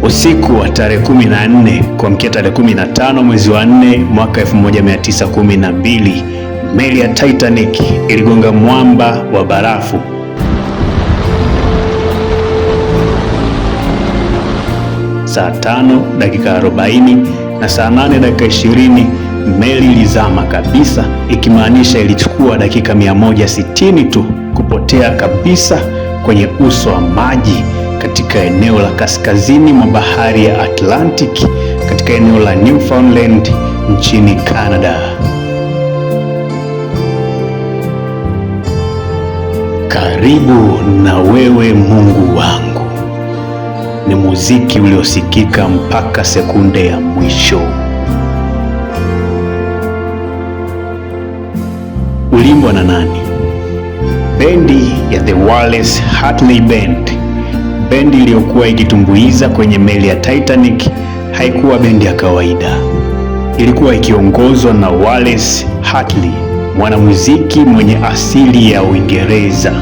Usiku wa tarehe 14 kuamkia tarehe 15 mwezi wa 4 mwaka 1912, meli ya Titanic iligonga mwamba wa barafu. Saa 5 dakika 40 na saa 8 dakika 20 meli ilizama kabisa, ikimaanisha ilichukua dakika 160 tu kupotea kabisa kwenye uso wa maji katika eneo la kaskazini mwa bahari ya Atlantic katika eneo la Newfoundland nchini Canada. Karibu na wewe Mungu wangu ni muziki uliosikika mpaka sekunde ya mwisho. Uliimbwa na nani? Bendi ya The Wallace Hartley Band. Bendi iliyokuwa ikitumbuiza kwenye meli ya Titanic haikuwa bendi ya kawaida. Ilikuwa ikiongozwa na Wallace Hartley, mwanamuziki mwenye asili ya Uingereza.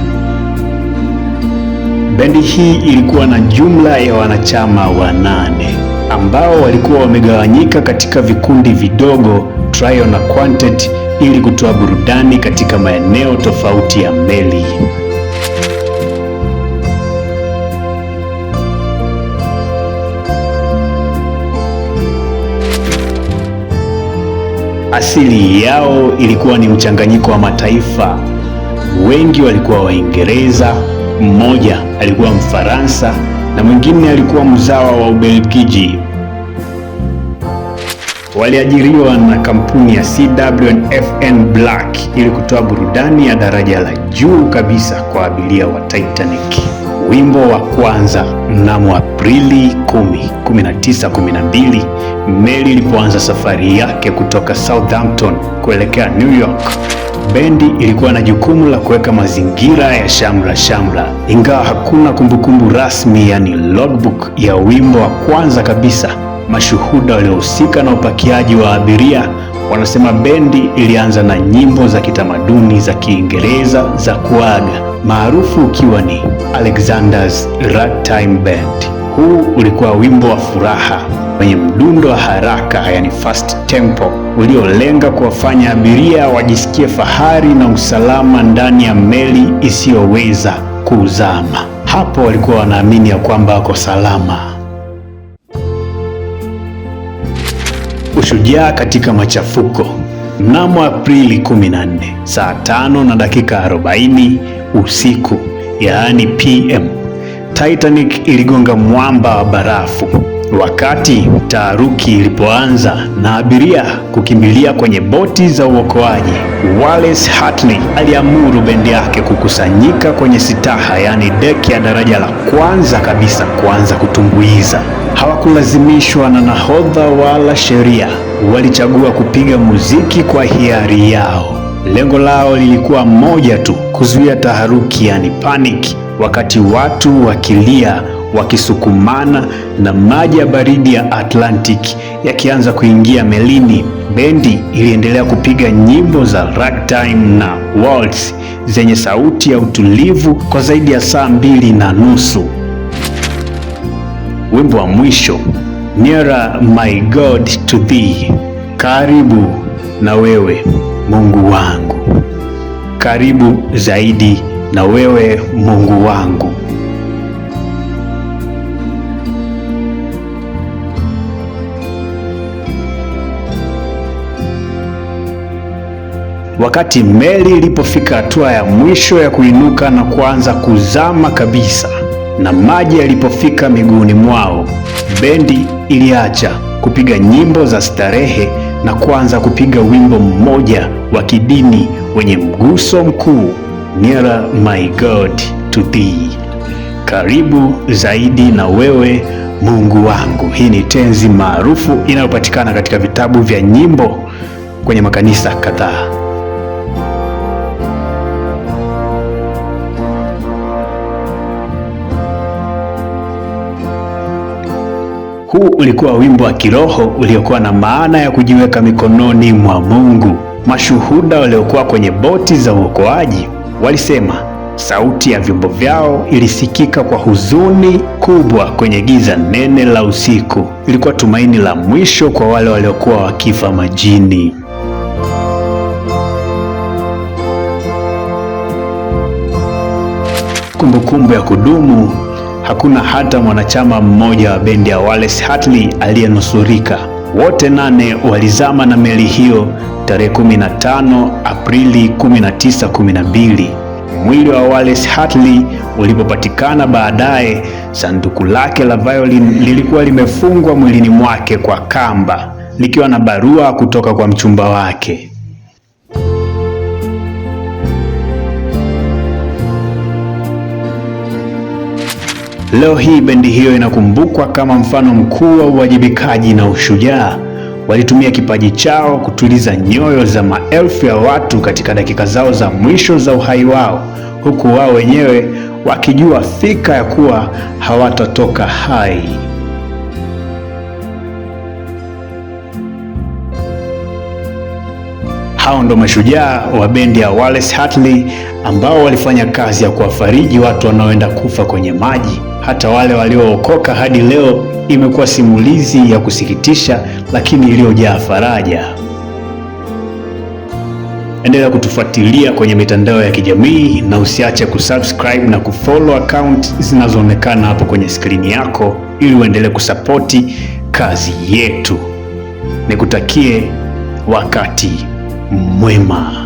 Bendi hii ilikuwa na jumla ya wanachama 8 ambao walikuwa wamegawanyika katika vikundi vidogo, trio na quintet, ili kutoa burudani katika maeneo tofauti ya meli. Asili yao ilikuwa ni mchanganyiko wa mataifa. Wengi walikuwa Waingereza, mmoja alikuwa Mfaransa na mwingine alikuwa mzawa wa Ubelgiji. Waliajiriwa na kampuni ya CW&FN Black ili kutoa burudani ya daraja la juu kabisa kwa abiria wa Titanic. Wimbo wa kwanza mnamo Aprili 10, 1912, meli ilipoanza safari yake kutoka Southampton kuelekea New York. Bendi ilikuwa na jukumu la kuweka mazingira ya shamra shamra. Ingawa hakuna kumbukumbu rasmi, yani logbook, ya wimbo wa kwanza kabisa, mashuhuda waliohusika na upakiaji wa abiria wanasema bendi ilianza na nyimbo za kitamaduni za Kiingereza za kuaga, maarufu ukiwa ni Alexander's Ragtime Band. Huu ulikuwa wimbo wa furaha wenye mdundo wa haraka, yani fast tempo, uliolenga kuwafanya abiria wajisikie fahari na usalama ndani ya meli isiyoweza kuzama. Hapo walikuwa wanaamini ya kwamba wako salama. Ushujaa katika machafuko. Mnamo Aprili 14 saa 5 na dakika 40 usiku, yaani PM, Titanic iligonga mwamba wa barafu. Wakati taharuki ilipoanza na abiria kukimbilia kwenye boti za uokoaji, Wallace Hartley aliamuru bendi yake kukusanyika kwenye sitaha, yaani deki ya daraja la kwanza kabisa, kuanza kutumbuiza. Hawakulazimishwa na nahodha wala sheria, walichagua kupiga muziki kwa hiari yao. Lengo lao lilikuwa moja tu, kuzuia taharuki, yani panic, wakati watu wakilia, wakisukumana na maji ya baridi ya Atlantic yakianza kuingia melini. Bendi iliendelea kupiga nyimbo za ragtime na waltz zenye sauti ya utulivu kwa zaidi ya saa 2.5. Wimbo wa mwisho, Nearer My God to Thee, karibu na wewe Mungu wangu, karibu zaidi na wewe Mungu wangu. Wakati meli ilipofika hatua ya mwisho ya kuinuka na kuanza kuzama kabisa, na maji yalipofika miguuni mwao, bendi iliacha kupiga nyimbo za starehe na kuanza kupiga wimbo mmoja wa kidini wenye mguso mkuu, Nearer My God to Thee, karibu zaidi na wewe Mungu wangu. Hii ni tenzi maarufu inayopatikana katika vitabu vya nyimbo kwenye makanisa kadhaa. Huu ulikuwa wimbo wa kiroho uliokuwa na maana ya kujiweka mikononi mwa Mungu. Mashuhuda waliokuwa kwenye boti za uokoaji walisema Sauti ya vyombo vyao ilisikika kwa huzuni kubwa kwenye giza nene la usiku. Ilikuwa tumaini la mwisho kwa wale waliokuwa wakifa majini. Kumbukumbu ya kudumu: hakuna hata mwanachama mmoja wa bendi ya Wallace Hartley aliyenusurika. Wote 8 walizama na meli hiyo tarehe 15 Aprili 1912. Mwili wa Wallace Hartley ulipopatikana baadaye, sanduku lake la violin lilikuwa limefungwa mwilini mwake kwa kamba, likiwa na barua kutoka kwa mchumba wake. Leo hii bendi hiyo inakumbukwa kama mfano mkuu wa uwajibikaji na ushujaa. Walitumia kipaji chao kutuliza nyoyo za maelfu ya watu katika dakika zao za mwisho za uhai wao, huku wao wenyewe wakijua fika ya kuwa hawatatoka hai. Hao ndo mashujaa wa bendi ya Wallace Hartley ambao walifanya kazi ya kuwafariji watu wanaoenda kufa kwenye maji. Hata wale waliookoka hadi leo imekuwa simulizi ya kusikitisha lakini iliyojaa faraja. Endelea kutufuatilia kwenye mitandao ya kijamii na usiache kusubscribe na kufollow account zinazoonekana hapo kwenye skrini yako ili uendelee kusapoti kazi yetu. Nikutakie wakati mwema.